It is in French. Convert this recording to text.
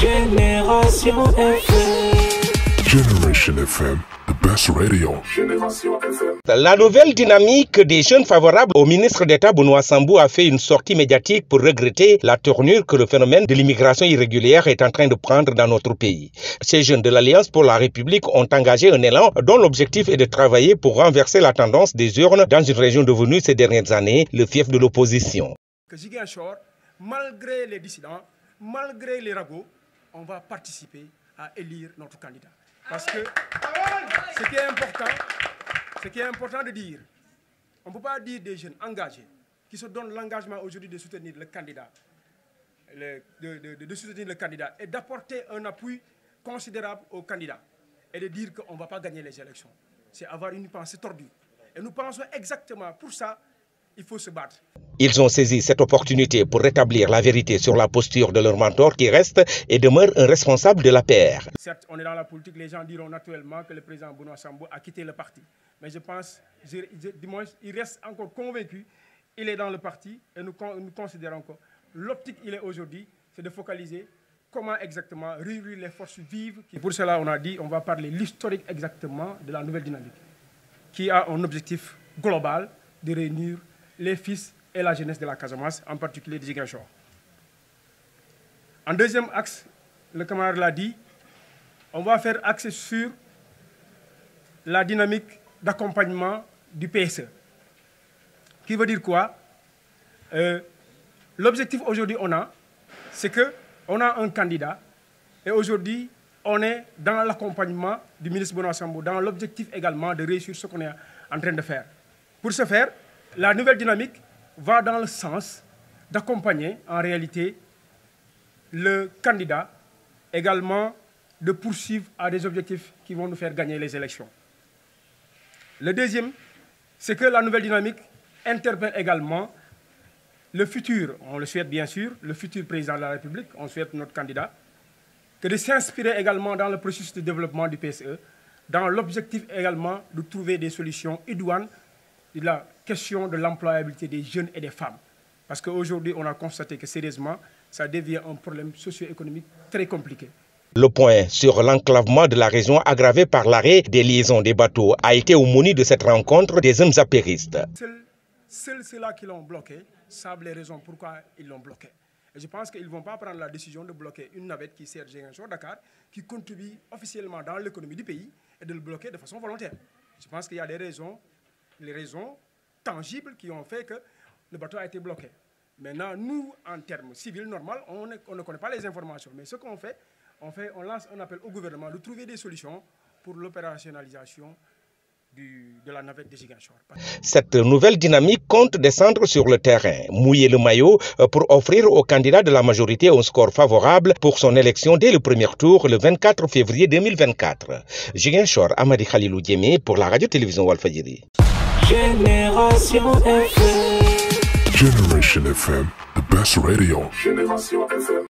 Génération FM. Generation FM, the best radio. Génération FM. La nouvelle dynamique des jeunes favorables au ministre d'État Benoît Sambou a fait une sortie médiatique pour regretter la tournure que le phénomène de l'immigration irrégulière est en train de prendre dans notre pays. Ces jeunes de l'Alliance pour la République ont engagé un élan dont l'objectif est de travailler pour renverser la tendance des urnes dans une région devenue ces dernières années le fief de l'opposition. Que Ziguinchor, malgré les dissidents, malgré les ragots, on va participer à élire notre candidat. Parce que ce qui est important de dire, on ne peut pas dire des jeunes engagés qui se donnent l'engagement aujourd'hui de soutenir le candidat, de soutenir le candidat et d'apporter un appui considérable au candidat et de dire qu'on ne va pas gagner les élections. C'est avoir une pensée tordue. Et nous pensons exactement pour ça, il faut se battre. Ils ont saisi cette opportunité pour rétablir la vérité sur la posture de leur mentor qui reste et demeure un responsable de l'APR. Certes, on est dans la politique, les gens diront naturellement que le président Benoît Sambou a quitté le parti. Mais je pense, du moins, il reste encore convaincu, il est dans le parti et nous considérons que l'optique il est aujourd'hui, c'est de focaliser comment exactement réunir les forces vives. Pour cela, on a dit on va parler l'historique exactement de la nouvelle dynamique qui a un objectif global de réunir les fils et la jeunesse de la Casamance, en particulier de Ziguinchor. En deuxième axe, le camarade l'a dit, on va faire axe sur la dynamique d'accompagnement du PSE. Qui veut dire quoi? L'objectif aujourd'hui c'est qu'on a un candidat et aujourd'hui on est dans l'accompagnement du ministre Benoît Sambou, dans l'objectif également de réussir ce qu'on est en train de faire. Pour ce faire, la nouvelle dynamique va dans le sens d'accompagner en réalité le candidat, également de poursuivre à des objectifs qui vont nous faire gagner les élections. Le deuxième, c'est que la nouvelle dynamique interpelle également le futur, on le souhaite bien sûr, le futur président de la République, on souhaite notre candidat, que de s'inspirer également dans le processus de développement du PSE, dans l'objectif également de trouver des solutions idoines de la question de l'employabilité des jeunes et des femmes. Parce qu'aujourd'hui, on a constaté que sérieusement, ça devient un problème socio-économique très compliqué. Le point sur l'enclavement de la région aggravé par l'arrêt des liaisons des bateaux a été au menu de cette rencontre des jeunes apéristes. Seuls ceux-là qui l'ont bloqué savent les raisons pourquoi ils l'ont bloqué. Et je pense qu'ils ne vont pas prendre la décision de bloquer une navette qui sert Ziguinchor-Dakar, qui contribue officiellement dans l'économie du pays, et de le bloquer de façon volontaire. Je pense qu'il y a des raisons, les raisons tangibles qui ont fait que le bateau a été bloqué. Maintenant, nous, en termes civils normaux, on ne connaît pas les informations. Mais ce qu'on fait, on lance un appel au gouvernement de trouver des solutions pour l'opérationnalisation de la navette de Ziguinchor. Cette nouvelle dynamique compte descendre sur le terrain, mouiller le maillot pour offrir au candidat de la majorité un score favorable pour son élection dès le premier tour le 24 février 2024. Ziguinchor, Amadi Khalilou Diémé pour la radio-télévision Walfadjri. Génération FM. Generation FM, the best radio. Génération FM.